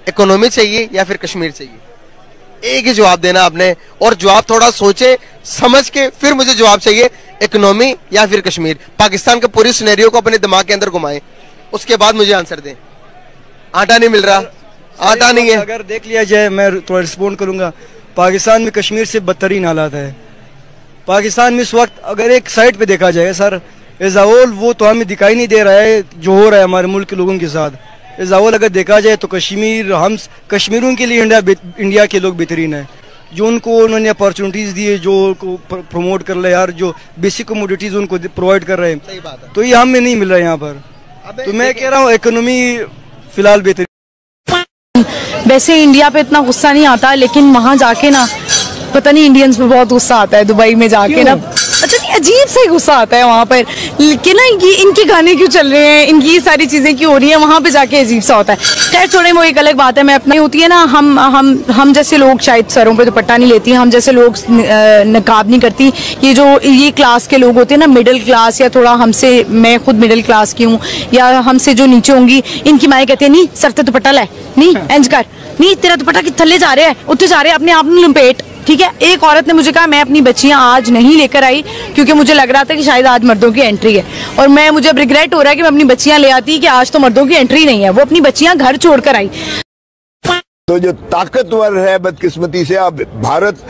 Economy चाहिए या फिर कश्मीर चाहिए? एक ही जवाब देना आपने, और जवाब थोड़ा सोचे समझ के फिर मुझे जवाब चाहिए, इकोनॉमी या फिर कश्मीर। पाकिस्तान के पूरी सिनेरियो को अपने दिमाग के अंदर घुमाएं, उसके बाद मुझे आंसर दें। आटा नहीं मिल रहा, आटा नहीं है। अगर देख लिया जाए, मैं थोड़ा रिस्पॉन्ड करूंगा। पाकिस्तान में कश्मीर से बदतरीन हालात है। पाकिस्तान में इस वक्त अगर एक साइड पे देखा जाए सर, एज अ होल वो तो हमें दिखाई नहीं दे रहा है जो हो रहा है हमारे मुल्क के लोगों के साथ। एज अ होल अगर देखा जाए तो कश्मीर, हम कश्मीरों के लिए इंडिया के लोग बेहतरीन है। जो उनको उन्होंने अपॉर्चुनिटीज दी है, जो उनको प्रमोट कर रहे हैं यार, जो बेसिक कमोडिटीज उनको प्रोवाइड कर रहे हैं, सही बात है। तो ये हमें नहीं मिल रहा है यहाँ पर। तो मैं कह रहा हूँ इकोनॉमी फिलहाल बेहतरीन। वैसे इंडिया पे इतना गुस्सा नहीं आता, लेकिन वहां जाके ना पता नहीं इंडियंस पे बहुत गुस्सा आता है। दुबई में जाके ना पता नहीं अजीब से गुस्सा आता है वहां पर कि ना ये इनके गाने क्यों चल रहे हैं, इनकी ये सारी चीजें क्यों हो रही हैं, वहां पे जाके अजीब सा होता है। खैर छोड़े, वो एक अलग बात है। मैं अपनी होती है ना, हम जैसे लोग शायद सरों पे दुपट्टा नहीं लेती, हम जैसे लोग नकाब नहीं करती। ये क्लास के लोग होते हैं ना, मिडिल क्लास या थोड़ा हमसे, मैं खुद मिडिल क्लास की हूँ, या हमसे जो नीचे होंगी, इनकी माएँ कहती है नहीं सर ते दुपट्टा ले, नहीं इंज कर, नहीं तेरा दुपट्टा कि थल्ले जा रहे हैं, उत्ते जा रहे हैं, अपने आप में लपेट। ठीक है, एक औरत ने मुझे कहा मैं अपनी बच्चियां आज नहीं लेकर आई क्योंकि मुझे लग रहा था कि शायद आज मर्दों की एंट्री है, और मुझे अब रिग्रेट हो रहा है कि मैं अपनी बच्चियां ले आती कि आज तो मर्दों की एंट्री नहीं है। वो अपनी बच्चियां घर छोड़कर आई। तो जो ताकतवर है, बदकिस्मती से अब भारत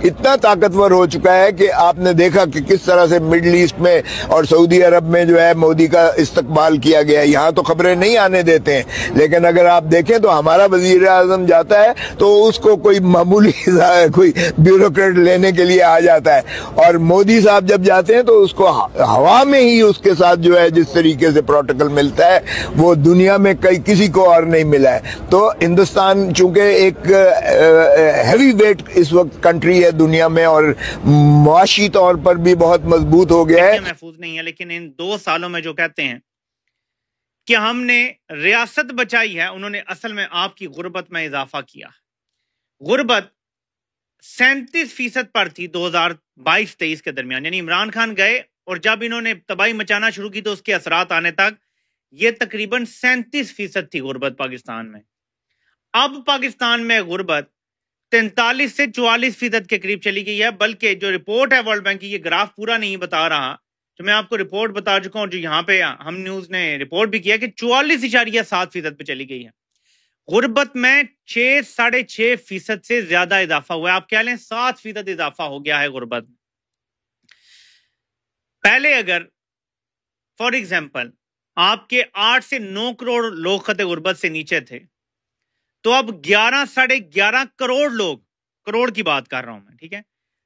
इतना ताकतवर हो चुका है कि आपने देखा कि किस तरह से मिडिल ईस्ट में और सऊदी अरब में जो है मोदी का इस्तकबाल किया गया। यहाँ तो खबरें नहीं आने देते हैं, लेकिन अगर आप देखें तो हमारा वजीर आजम जाता है तो उसको कोई मामूली कोई ब्यूरोक्रेट लेने के लिए आ जाता है, और मोदी साहब जब जाते हैं तो उसको हवा में ही उसके साथ जो है जिस तरीके से प्रोटोकॉल मिलता है वो दुनिया में किसी को और नहीं मिला है। तो हिंदुस्तान चूंकि एक हैवी वेट इस वक्त कंट्री है दुनिया में, और मुआशी तौर पर भी बहुत मजबूत हो गया है। महफूज नहीं है, लेकिन इन 2 सालों में जो कहते हैं कि हमने रियासत बचाई है, उन्होंने असल में आपकी गुर्बत में इजाफा किया। गुर्बत 37% पर थी 2022-23 के दरमियान, यानी इमरान खान गए और जब इन्होंने तबाही मचाना शुरू की तो उसके असरात आने तक ये तकरीबन 37% थी गुर्बत पाकिस्तान में। अब पाकिस्तान में गुर्बत 43 से 44% के करीब चली गई है। बल्कि जो रिपोर्ट है वर्ल्ड बैंक की, ये ग्राफ पूरा नहीं बता रहा, तो मैं आपको रिपोर्ट बता चुका हूं, जो यहाँ पे हम न्यूज ने रिपोर्ट भी किया कि 44.7% पे चली गई है। गुर्बत में 6-6.5% से ज्यादा इजाफा हुआ है। आप कह लें 7% इजाफा हो गया है गुर्बत में। पहले अगर फॉर एग्जाम्पल आपके 8 से 9 करोड़ लोग खते गुर्बत से नीचे थे, तो अब 11-11.5 करोड़ लोग, करोड़ की बात कर रहा हूं मैं, ठीक है,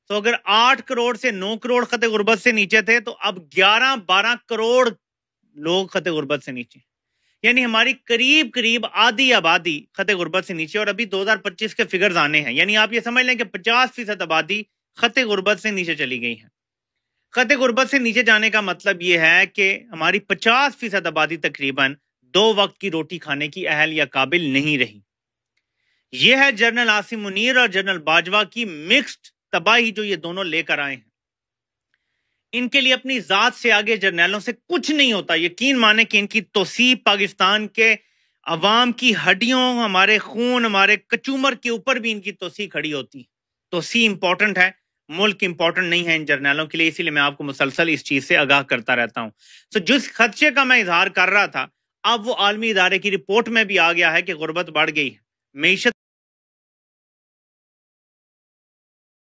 तो अगर 8 करोड़ से 9 करोड़ खते गुर्बत से नीचे थे तो अब 11-12 करोड़ लोग खते गुर्बत से नीचे, यानी हमारी करीब करीब आधी आबादी खते गुर्बत से नीचे। और अभी 2025 के फिगर्स आने हैं, यानी आप ये समझ लें कि 50% आबादी खते गुर्बत से नीचे चली गई है। खते गुर्बत से नीचे जाने का मतलब ये है कि हमारी 50% आबादी तकरीबन 2 वक्त की रोटी खाने की अहल या काबिल नहीं रही। यह है जनरल आसिम मुनीर और जनरल बाजवा की मिक्स्ड तबाही जो ये दोनों लेकर आए हैं। इनके लिए अपनी जात से आगे जर्नैलों से कुछ नहीं होता। यकीन माने कि इनकी तौसीब पाकिस्तान के अवाम की हड्डियों, हमारे खून, हमारे कचूमर के ऊपर भी इनकी तौसीब खड़ी होती। तौसीब इंपॉर्टेंट है, मुल्क इंपॉर्टेंट नहीं है इन जर्नैलों के लिए, इसीलिए मैं आपको मुसलसल इस चीज से आगाह करता रहता हूं। तो जिस खदशे का मैं इजहार कर रहा था, अब वो आलमी इदारे की रिपोर्ट में भी आ गया है कि गुर्बत बढ़ गई है, मईशत